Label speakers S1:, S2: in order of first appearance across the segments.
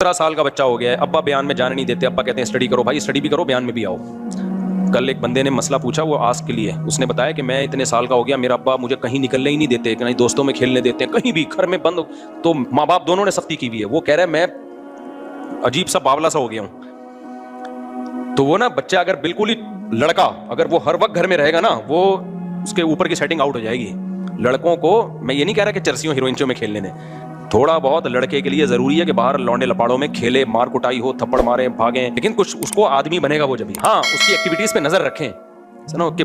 S1: 15 साल का बच्चा हो गया है, अब्बा बयान में जाने नहीं देते, अब्बा कहते हैं स्टडी करो, भाई स्टडी भी करो, बयान में भी आओ। कल एक बंदे ने मसला पूछा, वो आस्क के लिए, उसने बताया कि मैं इतने साल का हो गया, मेरा अब्बा मुझे कहीं निकलने ही नहीं देते, कहीं दोस्तों में खेलने देते हैं, कहीं भी घर में बंद, तो माँ बाप दोनों ने सख्ती की हुई है। वो कह रहा है मैं अजीब सा बावला सा हो गया हूँ। तो वो ना बच्चा अगर बिल्कुल ही लड़का अगर वो हर वक्त घर में रहेगा ना, वो उसके ऊपर की सेटिंग आउट हो जाएगी। लड़कों को मैं ये नहीं कह रहा कि चर्सियों हीरोइनों में खेलने दें, थोड़ा बहुत लड़के के लिए जरूरी है कि बाहर लौंडे लपाड़ों में खेले, मार कुटाई हो, थप्पड़ मारे, भागें, लेकिन कुछ उसको आदमी बनेगा वो जब भी। हाँ, उसकी एक्टिविटीज पे नजर रखें, सुनो कि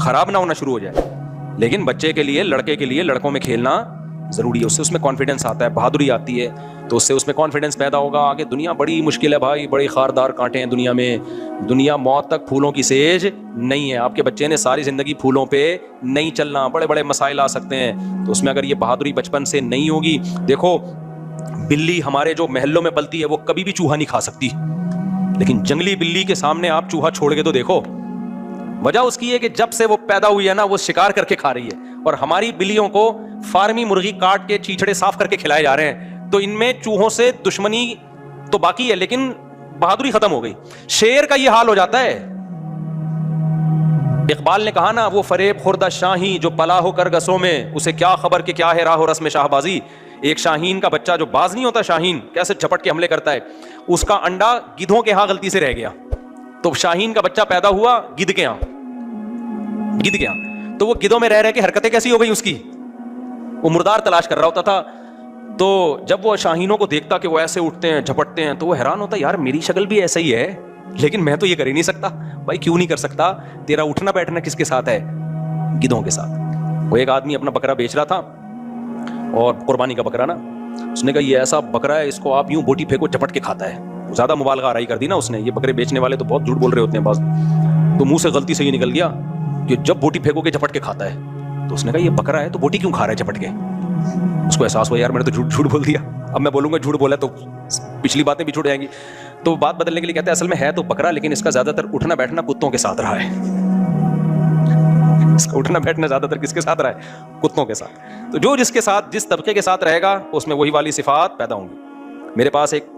S1: खराब ना होना शुरू हो जाए। लेकिन बच्चे के लिए, लड़के के लिए लड़कों में खेलना जरूरी है, उससे उसमें कॉन्फिडेंस आता है, बहादुरी आती है, तो उससे उसमें कॉन्फिडेंस पैदा होगा। आगे दुनिया बड़ी मुश्किल है भाई, बड़े खारदार कांटे हैं दुनिया में, दुनिया मौत तक फूलों की सेज नहीं है। आपके बच्चे ने सारी जिंदगी फूलों पे नहीं चलना, बड़े बड़े मसाइल आ सकते हैं। तो उसमें अगर ये बहादुरी बचपन से नहीं होगी, देखो बिल्ली हमारे जो महल्लों में पलती है वो कभी भी चूहा नहीं खा सकती, लेकिन जंगली बिल्ली के सामने आप चूहा छोड़ के तो देखो। वजह उसकी है कि जब से वो पैदा हुई है ना, वो शिकार करके खा रही है, और हमारी बिल्लियों को फार्मी मुर्गी काट के चीचड़े साफ करके खिलाए जा रहे हैं। तो इनमें चूहों से दुश्मनी तो बाकी है, लेकिन बहादुरी खत्म हो गई। शेर का ये हाल हो जाता है। इकबाल ने कहा ना, वो फरेब खुर्दा शाही जो पला हो कर गसों में, उसे क्या खबर कि क्या है राह रस्म शाहबाजी। एक शाहीन का बच्चा जो बाज नहीं होता, शाहीन कैसे झपट के हमले करता है, उसका अंडा गिद्धों के यहाँ गलती से रह गया। तो शाहीन का बच्चा पैदा हुआ गिद्ध के यहाँ, गिद्ध के यहाँ, तो वो गिद्धों में रह रह के हरकतें कैसी हो गई उसकी, वो मुर्दार तलाश कर रहा होता था। तो जब वो शाहीनों को देखता कि वो ऐसे उठते हैं, झपटते हैं, तो वो हैरान होता, यार मेरी शक्ल भी ऐसा ही है, लेकिन मैं तो ये कर ही नहीं सकता। भाई क्यों नहीं कर सकता? तेरा उठना बैठना किसके साथ है? गिद्धों के साथ। वो एक आदमी अपना बकरा बेच रहा था, और कुर्बानी का बकरा ना, उसने कहा ये ऐसा बकरा है, इसको आप यूं बोटी फेंको झपट के खाता है। ज्यादा मुबालगा आराई कर दी ना उसने। ये बकरे बेचने वाले तो बहुत झूठ बोल रहे होते हैं बाज, तो मुंह से गलती से ये निकल गया कि जब बोटी फेंको के झपट के खाता है। तो उसने कहा ये बकरा है तो बोटी क्यों खा रहा है झपट के? उसको एहसास हुआ यार मैंने तो झूठ बोल दिया, अब मैं बोलूंगा झूठ बोला तो पिछली बातें भी छूट जाएंगी। तो बात बदलने के लिए कहते हैं असल में है तो बकरा, लेकिन इसका ज्यादातर उठना बैठना कुत्तों के साथ रहा है। इसका उठना बैठना ज्यादातर किसके साथ रहा है? कुत्तों के साथ। तो जो जिसके साथ, जिस तबके के साथ रहेगा, उसमें वही वाली सिफात पैदा होंगी। मेरे पास एक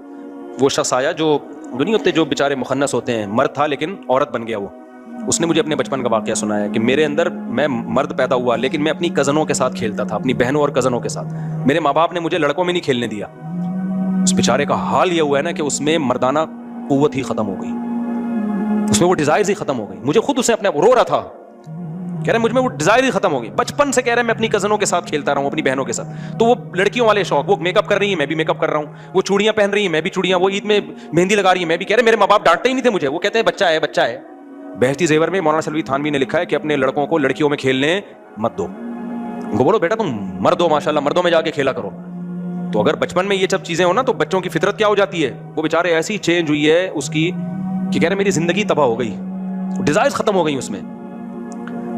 S1: वो शख्स आया जो नहीं होते, जो बेचारे मुखन्नस होते हैं, मर्द था लेकिन औरत बन गया वो। उसने मुझे अपने बचपन का वाकया सुनाया कि मेरे अंदर, मैं मर्द पैदा हुआ लेकिन मैं अपनी कज़नों के साथ खेलता था, अपनी बहनों और कज़नों के साथ। मेरे माँ बाप ने मुझे लड़कों में नहीं खेलने दिया। उस बेचारे का हाल ये हुआ है ना कि उसमें मर्दाना कुव्वत ही खत्म हो गई, उसमें वो डिजायर ही खत्म हो गई। मुझे खुद उसे अपने रो रहा था, कह रहे मुझमें वो डिजायर ही खत्म हो गई। बचपन से कह रहे मैं अपनी कज़नों के साथ खेलता रहा हूँ, अपनी बहनों के साथ। तो वो लड़कियों वाले शौक, वो मेकअप कर रही है मैं भी मेकअप कर रहा हूँ, वो चूड़ियां पहन रही है मैं भी चूड़ियां, वो ईद में मेहंदी लगा रही है मैं भी। कह रहे मेरे माँ बाप डांटते ही नहीं थे मुझे, वो कहते हैं बच्चा है बच्चा है। बहती जेवर में मौलाना सलवी थानवी ने लिखा है कि अपने लड़कों को लड़कियों में खेलने मत दो, उनको बोलो बेटा तुम मर्द हो, माशाल्लाह मर्दों में जाके खेला करो। तो अगर बचपन में ये सब चीजें हो ना, तो बच्चों की फितरत क्या हो जाती है, वो बेचारे ऐसी चेंज हुई है उसकी कि कह रहे मेरी जिंदगी तबाह हो गई, डिजायर्स खत्म हो गई उसमें।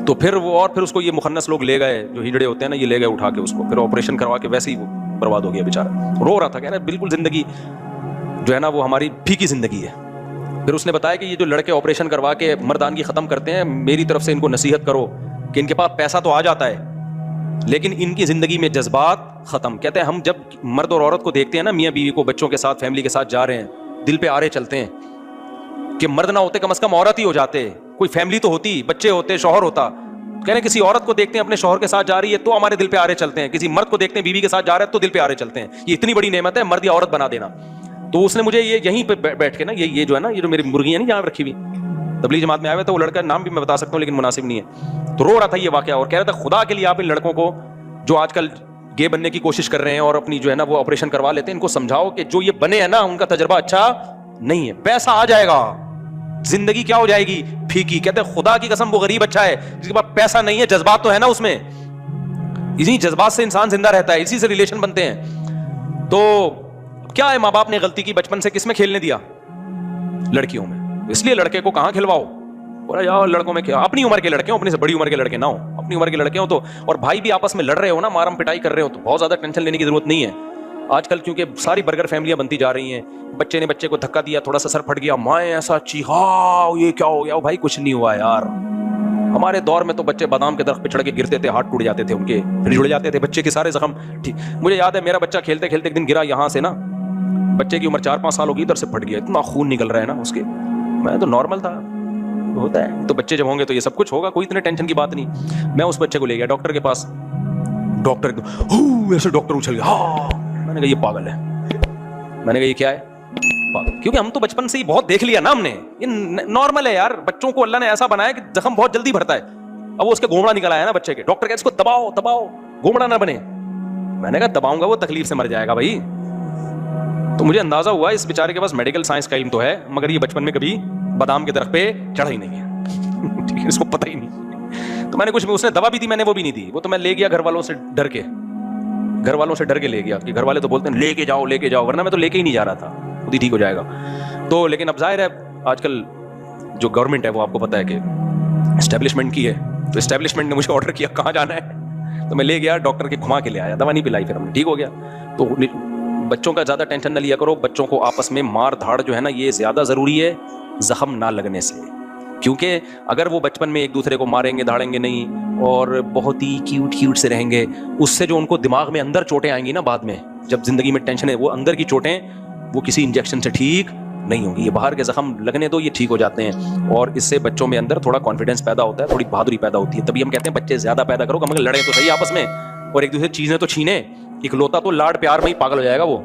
S1: तो फिर उसको ये मुखन्नस लोग ले गए, जो हिजड़े होते हैं ना, ये ले गए उठा के उसको, फिर ऑपरेशन करवा के वैसे ही वो बर्बाद हो गया बेचारा। रो रहा था, कह रहा बिल्कुल जिंदगी जो है ना वो हमारी फीकी जिंदगी है। फिर उसने बताया कि ये जो लड़के ऑपरेशन करवा के मर्दानगी खत्म करते हैं, मेरी तरफ से इनको नसीहत करो कि इनके पास पैसा तो आ जाता है लेकिन इनकी जिंदगी में जज्बात खत्म। कहते हैं हम जब मर्द और औरत को देखते हैं ना, मियाँ बीवी को बच्चों के साथ फैमिली के साथ जा रहे हैं, दिल पे आरे चलते हैं कि मर्द ना होते कम से कम औरत ही हो जाते, कोई फैमिली तो होती, बच्चे होते, शौहर होता। कह रहे हैं किसी औरत को देखते हैं अपने शौहर के साथ जा रही है तो हमारे दिल पे आरे चलते हैं, किसी मर्द को देखते हैं बीवी के साथ जा रहा है तो दिल पे आरे चलते हैं। ये इतनी बड़ी नेमत है मर्द या औरत बना देना। तो उसने मुझे ये यहीं पे बैठ के ना, ये जो है ना, ये जो मेरी मुर्गियां नहीं जहाँ रखी हुई, तबलीग जमात में आया हुआ था, वो लड़का नाम भी मैं बता सकता हूँ लेकिन मुनासिब नहीं है। तो रो रहा था ये वाकया और कह रहा था खुदा के लिए आप इन लड़कों को जो आजकल गे बनने की कोशिश कर रहे हैं और अपनी जो है ना वो ऑपरेशन करवा लेते हैं, इनको समझाओ कि जो ये बने हैं ना उनका तजर्बा अच्छा नहीं है, पैसा आ जाएगा, जिंदगी क्या हो जाएगी फीकी। कहते हैं खुदा की कसम वो गरीब अच्छा है जिसके पास पैसा नहीं है, जज्बात तो है ना उसमें, इसी जज्बात से इंसान जिंदा रहता है, इसी से रिलेशन बनते हैं। तो क्या है, माँ बाप ने गलती की, बचपन से किसमें खेलने दिया? लड़कियों में। इसलिए लड़के को कहां खिलवाओ, बोला यार लड़कों में क्या, अपनी उम्र के लड़के हो, अपनी से बड़ी उम्र के लड़के ना हो, अपनी उम्र के लड़के हो तो, और भाई भी आपस में लड़ रहे हो ना, मारम पिटाई कर रहे हो तो बहुत ज्यादा टेंशन लेने की जरूरत नहीं है। आजकल क्योंकि सारी बर्गर फैमिलियां बनती जा रही हैं, बच्चे ने बच्चे को धक्का दिया, थोड़ा सा सर फट गया, माँ ऐसा चीखा, ये क्या हो गया? भाई कुछ नहीं हुआ यार, हमारे दौर में तो बच्चे बादाम के दरख्त पे चढ़ के गिरते थे, हाथ टूट जाते थे उनके, फिर जुड़ जाते थे, बच्चे के सारे जख्म ठीक। मुझे याद है मेरा बच्चा खेलते खेलते एक दिन गिरा यहाँ से ना, بچے کی عمر 4-5 سال ہوگی, ادھر سے پھٹ گیا, اتنا خون نکل رہا ہے نا اس کے. میں تو نارمل تھا, ہوتا ہے. تو بچے جب ہوں گے تو یہ سب کچھ ہوگا, کوئی اتنے ٹینشن کی بات نہیں. میں اس بچے کو لے گیا ڈاکٹر کے پاس, ڈاکٹر ایسے ڈاکٹر اچھل گیا, ہاں. میں نے کہا یہ پاگل ہے, میں نے کہا یہ کیا ہے پاگل, کیونکہ ہم تو بچپن سے ہی بہت دیکھ لیا نا ہم نے, یہ نارمل ہے یار. بچوں کو اللہ نے ایسا بنایا کہ زخم بہت جلدی بھرتا ہے. اب وہ اس کے گھومڑا نکل آیا نا بچے کے, ڈاکٹر کہا اس کو دباؤ دباؤ گھومڑا نہ بنے. میں نے کہا دباؤں گا وہ تکلیف سے مر جائے گا بھائی. تو مجھے اندازہ ہوا اس بیچارے کے پاس میڈیکل سائنس کا علم تو ہے, مگر یہ بچپن میں کبھی بادام کے درخت پہ چڑھا ہی نہیں ہے, ٹھیک ہے, اس کو پتہ ہی نہیں. تو میں نے کچھ, اس نے دوا بھی دی, میں نے وہ بھی نہیں دی. وہ تو میں لے گیا گھر والوں سے ڈر کے, گھر والوں سے ڈر کے لے گیا کہ گھر والے تو بولتے ہیں لے کے جاؤ, ورنہ میں تو لے کے ہی نہیں جا رہا تھا, خود ہی ٹھیک ہو جائے گا. تو لیکن اب ظاہر ہے آج کل جو گورنمنٹ ہے وہ آپ کو پتہ ہے کہ اسٹیبلشمنٹ کی ہے, تو اسٹیبلشمنٹ نے مجھے آرڈر کیا کہاں جانا ہے, تو میں لے گیا ڈاکٹر کے, گھما کے لے آیا, دوا نہیں پلائی, پھر ہم نے ٹھیک ہو گیا. تو بچوں کا زیادہ ٹینشن نہ لیا کرو, بچوں کو آپس میں مار دھاڑ جو ہے نا یہ زیادہ ضروری ہے زخم نہ لگنے سے, کیونکہ اگر وہ بچپن میں ایک دوسرے کو ماریں گے دھاڑیں گے نہیں اور بہت ہی کیوٹ سے رہیں گے, اس سے جو ان کو دماغ میں اندر چوٹیں آئیں گی نا بعد میں, جب زندگی میں ٹینشن ہے, وہ اندر کی چوٹیں وہ کسی انجیکشن سے ٹھیک نہیں ہوں گی. یہ باہر کے زخم لگنے دو, یہ ٹھیک ہو جاتے ہیں, اور اس سے بچوں میں اندر تھوڑا کانفیڈنس پیدا ہوتا ہے, تھوڑی بہادری پیدا ہوتی ہے. تبھی ہم کہتے ہیں بچے زیادہ پیدا کرو, کم لڑیں تو صحیح آپس میں, اور ایک دوسرے چیزیں تو چھینے, اکلوتا تو لاڈ پیار میں ہی پاگل ہو جائے گا وہ.